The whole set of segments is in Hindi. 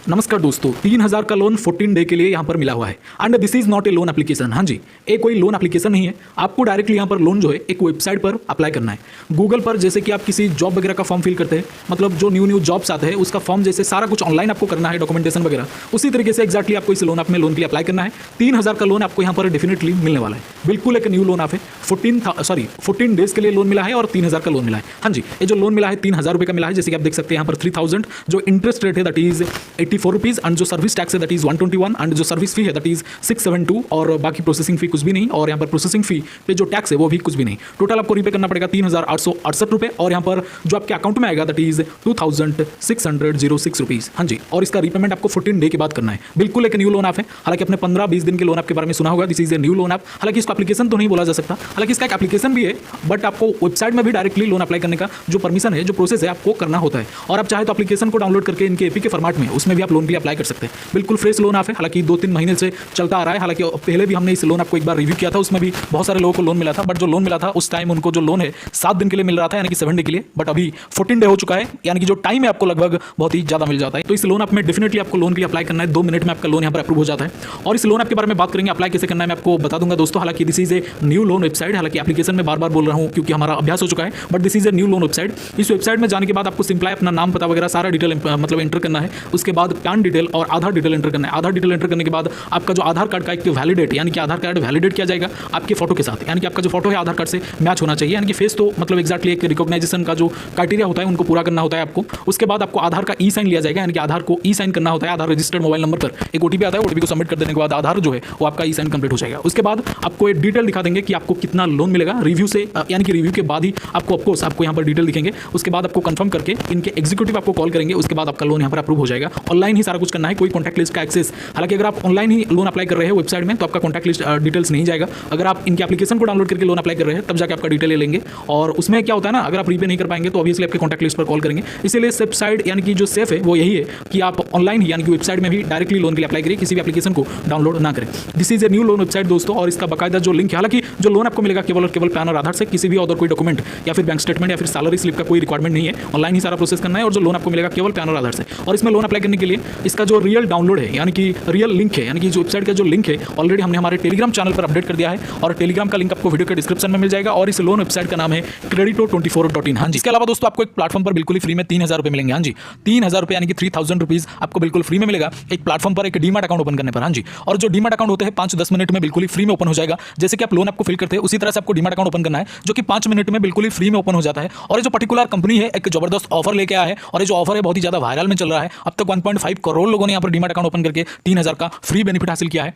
नमस्कार दोस्तों, 3000 का लोन 14 डे के लिए यहाँ पर मिला हुआ है and this is not a loan application. हाँ जी, ये कोई लोन एप्लीकेशन नहीं है। आपको डायरेक्टली यहाँ पर लोन जो है एक वेबसाइट पर अप्लाई करना है। गूगल पर जैसे कि आप किसी जॉब वगैरह का फॉर्म फिल करते हैं, मतलब जो न्यू जॉब्स आते हैं उसका फॉर्म जैसे सारा कुछ ऑनलाइन आपको करना है, डॉक्यूमेंटेशन वगैरह, उसी तरीके से एक्जैक्टली आपको इस लोन ऐप में लोन के लिए अप्लाई करना है। 3000 का लोन आपको यहाँ पर डेफिनेटली मिलने वाला है। बिल्कुल एक न्यू लोन ऐप है। 14 डेज के लिए लोन मिला है और 3000 का लोन मिला है। हाँ जी, ये जो लोन मिला है 3000 रुपये का मिला है। जैसे कि आप देख सकते हैं यहाँ पर 3000 जो इंटरेस्ट रेट है दैट इज 84 रुपीज़ एंड जो सर्विस टैक्स है दैट इज 121 एंड जो सर्विस फी है दैट इज 672 और बाकी प्रोसेसिंग फी कुछ भी नहीं। और यहाँ पर प्रोसेसिंग फी पे जो टैक्स है वो भी कुछ भी नहीं। टोटल आपको रीपे करना पड़ेगा 3868 रुपये और यहाँ पर जो आपके अकाउंट में आएगा दैट इज 2606 रुपीज़। हाँ जी, और इसका रीपेमेंट आपको 14 डे के बाद करना है। बिल्कुल एक न्यू लोन ऐप है। हालांकि अपने 15-20 दिन के लोन ऐप के बारे में सुना होगा, this is a new loan app. हालांकि इसको एप्लीकेशन तो नहीं बोला जा सकता, हालांकि इसका एक एप्लीकेशन भी है, बट आपको वेबसाइट में भी डायरेक्टली लोन अप्लाई करने का जो परमिशन है, जो प्रोसेस है, आपको करना होता है। और आप चाहे तो एप्लीकेशन को डाउनलोड करके इनके एपी के फॉर्मेट में उसमें भी आप लोन के लिए अप्लाई कर सकते हैं। बिल्कुल फ्रेश लोन ऐप है। हालांकि 2-3 महीने से चलता आ रहा है। हालांकि पहले भी हमने इस लोन ऐप को एक बार रिव्यू किया था, उसमें भी बहुत सारे लोगों को लोन मिला था, बट जो लोन मिला था उस टाइम उनको जो लोन है 7 दिन के लिए मिल रहा था, यानी कि 7 डे के लिए। बट अभी 14 डे हो चुका है, यानी कि जो टाइम है आपको लगभग बहुत ही ज़्यादा मिल जाता है। तो इस लोन ऐप में डेफिनेटली आपको लोन के लिए अप्लाई करना है। 2 मिनट में आपका लोन यहाँ पर अप्रूव हो जाता है। और इस लोन ऐप के बारे में बात करेंगे, अप्लाई कैसे करना है मैं आपको बता दूंगा दोस्तों। हालांकि this is a new loan website. हालांकि एप्लीकेशन में बार बार बोल रहा हूँ क्योंकि हमारा अभ्यास हो चुका है, but this is a new loan website. इस वेबसाइट में जाने के बाद आपको सिंपल अपना नाम पता वगैरह सारा डिटेल मतलब एंटर करना है। उसके बाद पैन डिटेल और आधार डिटेल एंटर करना है। आधार डिटेल एंटर करने के बाद आपका जो आधार कार्ड का एक वैलिडेट, यानी कि आधार कार्ड वैलिडेट किया जाएगा आपके फोटो के साथ, यानी कि आपका जो फोटो है आधार कार्ड से मैच होना चाहिए, यानी कि फेस तो मतलब एक्जैक्टली एक रिकॉग्नाइजेशन का जो क्राइटेरिया होता है उनको पूरा करना होता है आपको। उसके बाद आपको आधार का ई साइन लिया जाएगा, यानी कि आधार को ई साइन करना होता है। आधार रजिस्टर्ड मोबाइल नंबर पर एक ओटीपी आता है, ओटीपी को सबमिट कर देने के बाद आधार जो है वो आपका ई साइन कंप्लीट हो जाएगा। उसके बाद आपको एक डिटेल दिखा देंगे कि आपको कितना लोन मिलेगा रिव्यू से, यानी कि रिव्यू के बाद ही आपको ऑफकोर्स आपको यहाँ पर डिटेल दिखेंगे। उसके बाद आपको कंफर्म करके इनके एग्जीक्यूटिव आपको कॉल करेंगे। उसके बाद आपका लोन यहाँ पर अप्रूव हो जाएगा। ऑनलाइन ही सारा कुछ करना है, कोई कॉन्टैक्ट लिस्ट का एक्सेस। हालांकि अगर आप ऑनलाइन ही लोन अप्लाई कर रहे हैं वेबसाइट में तो आपका कॉन्टैक्ट लिस्ट डिटेल्स नहीं जाएगा। अगर आप इनके एप्लीकेशन को डाउनलोड करके लोन अप्लाई कर रहे हैं तब जाकर आपका डिटेल ले लेंगे। और उसमें क्या होता है ना, अगर आप रीपे नहीं कर पाएंगे तो ऑब्वियसली आपके कॉन्टैक्ट लिस्ट पर कॉल करेंगे। इसीलिए वेबसाइट यानी कि जो सेफ है वो यही है कि आप ऑनलाइन ही यानी कि वेबसाइट में भी डायरेक्टली लोन के लिए अप्लाई करिए, किसी भी एप्लीकेशन को डाउनलोड ना करें। This is a new loan website दोस्तों, और इसका बाकायदा जो लिंक है, हालांकि जो लोन आपको मिलेगा केवल और केवल पैन और आधार से, किसी भी अदर कोई डॉक्यूमेंट या फिर बैंक स्टेटमेंट या फिर सैलरी स्लिप का कोई रिक्वायरमेंट नहीं है। ऑनलाइन ही सारा प्रोसेस करना है और जो लोन आपको मिलेगा केवल पैन और आधार से। और इसमें लोन अप्लाई करने के लिए इसका जो रियल डाउनलोड है, यानी कि रियल लिंक है, यानी कि जो वेबसाइट का जो लिंक है ऑलरेडी हमने हमारे टेलीग्राम चैनल पर अपडेट कर दिया है और टेलीग्राम का लिंक आपको वीडियो के डिस्क्रिप्शन में मिल जाएगा। और इस लोन वेबसाइट का नाम है credito24.in। हाँ जी, इसके अलावा दोस्तों आपको एक प्लेटफॉर्म पर बिल्कुल ही फ्री में 3000 रुपये मिलेंगे। हाँ जी, 3000 रुपये यानी कि 3000 रुपीज़ आपको बिल्कुल फ्री में मिलेगा एक प्लेटफॉर्म पर, एक डीमैट अकाउंट ओपन करने पर। हाँ जी, और जो डीमैट अकाउंट होते हैं 5-10 मिनट में बिल्कुल ही फ्री में ओपन हो जाएगा। जैसे कि आप लोन आपको फिल करते हैं उसी तरह से आपको डीमैट अकाउंट ओपन करना है, जो कि 5 मिनट में बिल्कुल ही फ्री में ओपन हो जाता है। और ये जो पर्टिकुलर कंपनी है एक जबरदस्त ऑफर लेके आया है और ये जो ऑफर है बहुत ही ज़्यादा वायरल में चल रहा है। अब तक 1.5 करोड़ लोगों ने यहाँ पर डीमैट अकाउंट ओपन करके 3000 का फ्री बेनिफिट हासिल किया है।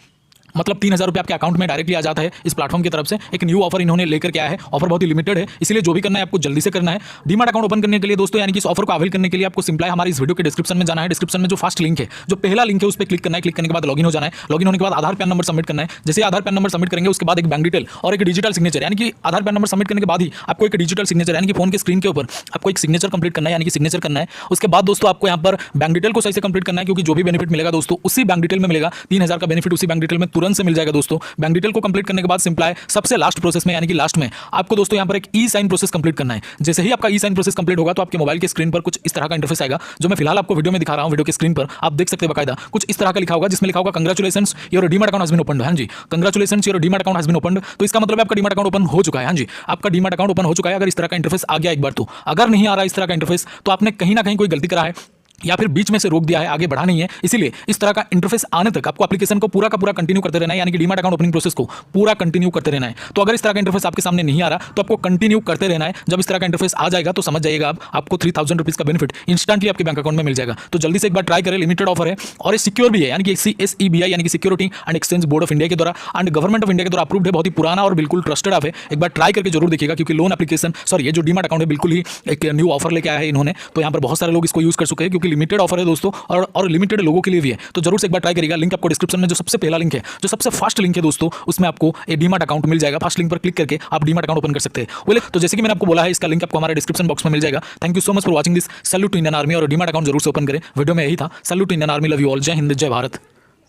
मतलब 3000 रुपये आपके अकाउंट में डायरेक्टली आ जाता है इस प्लेटफॉर्म की तरफ से। एक न्यू ऑफर इन्होंने लेकर के आया है। ऑफर बहुत ही लिमिटेड है, इसलिए जो भी करना है आपको जल्दी से करना है। डीमैट अकाउंट ओपन करने के लिए दोस्तों, यानी कि इस ऑफर को अवेल करने के लिए आपको सिंपल है हमारे इस वीडियो के डिस्क्रिप्शन में जाना है। डिस्क्रिप्शन में जो फर्स्ट लिंक है, जो पहला लिंक है उस पर क्लिक करना है। क्लिक करने के बाद लॉगिन हो जाना है। लॉगिन होने के बाद आधार पैन नंबर सबमिट करना है। जैसे आधार पैन नंबर सबमिट करेंगे उसके बाद एक बैंक डिटेल और एक डिजिटल सिग्नेचर, यानी कि आधार पैन नंबर सबमिट करने के बाद ही आपको एक डिजिटल सिग्नेचर, यानी कि फोन के स्क्रीन के ऊपर आपको एक सिग्नेचर कंप्लीट करना है, यानी कि सिग्नेचर करना है। उसके बाद दोस्तों आपको यहाँ पर बैंक डिटेल को सही से कंप्लीट करना है, क्योंकि जो भी बेनिफिट मिलेगा दोस्तों उसी बैंक डिटेल में मिलेगा। 3000 का बेनिफिट उसी बैंक डिटेल में तुरंत से मिल जाएगा दोस्तों। बैंक डिटेल को कंप्लीट करने के बाद सिंपल है सबसे लास्ट प्रोसेस में, यानी कि लास्ट में आपको दोस्तों यहाँ पर एक ई साइन प्रोसेस कंप्लीट करना है। जैसे ही आपका ई साइन प्रोसेस कंप्लीट होगा तो आपके मोबाइल के स्क्रीन पर कुछ इस तरह का इंटरफेस आएगा, जो मैं फिलहाल आपको वीडियो में दिखा रहा हूँ। वीडियो के स्क्रीन पर आप देख सकते हैं बाकायदा कुछ इस तरह का लिखा होगा, जिसमें लिखा होगा congratulations your demat account has been opened. हाँ जी, congratulations your demat account has been opened. तो इसका मतलब आपका डीमैट अकाउंट ओपन हो चुका है। हाँ जी, आपका डीमैट अकाउंट ओपन हो चुका है। अगर इस तरह का इंटरफेस आ गया एक बार तो, अगर नहीं आ रहा इस तरह का इंटरफेस तो आपने कहीं ना कहीं कोई गलती करा है या फिर बीच में से रोक दिया है, आगे बढ़ा नहीं है। इसीलिए इस तरह का इंटरफेस आने तक आपको एप्लीकेशन को पूरा का पूरा कंटिन्यू करते रहना है, यानी कि डीमैट अकाउंट ओपनिंग प्रोसेस को पूरा कंटिन्यू करते रहना है। तो अगर इस तरह का इंटरफेस आपके सामने नहीं आ रहा तो आपको कंटिन्यू करते रहना है। जब इस तरह का इंटरफेस आ जाएगा तो समझ जाइएगा आपको 3000 रुपीज़ का बेनिफिट इंस्टेंटली आपके बैंक अकाउंट में मिल जाएगा। तो जल्दी से एक बार ट्राई करें, लिमिटेड ऑफर है और ये सिक्योर भी है, यानी कि SEBI यानी कि security and exchange board of India के द्वारा एंड गवर्नमेंट ऑफ इंडिया के द्वारा अप्रूव्ड है। बहुत ही पुराना और बिल्कुल ट्रस्टेड ऐप है। एक बार ट्राई करके जरूर देखिएगा, क्योंकि लोन एप्लीकेशन ये जो डीमैट अकाउंट है बिल्कुल ही एक न्यू ऑफर लेके आया है इन्होंने। तो यहाँ पर बहुत सारे लोग इसको यूज कर चुके हैं, क्योंकि लिमिटेड ऑफर है दोस्तों और लिमिटेड लोगों के लिए भी है। तो जरूर से एक बार ट्राई करिएगा। लिंक आपको डिस्क्रिप्शन में जो सबसे पहला लिंक है, जो सबसे फर्स्ट लिंक है दोस्तों, उसमें आपको ये डीमैट अकाउंट मिल जाएगा। फर्स्ट लिंक पर क्लिक करके आप डीमैट अकाउंट ओपन कर सकते हैं। बोले तो जैसे कि मैंने आपको बोला है, इसका लिंक आपको हमारे डिस्क्रिप्शन बॉक्स में मिल जाएगा। Thank you so much for watching this. Salute to Indian army और डीमैट अकाउंट जरूर से ओपन करें। वीडियो में यही था। Salute to Indian army, love you all. जय हिंद, जय भारत।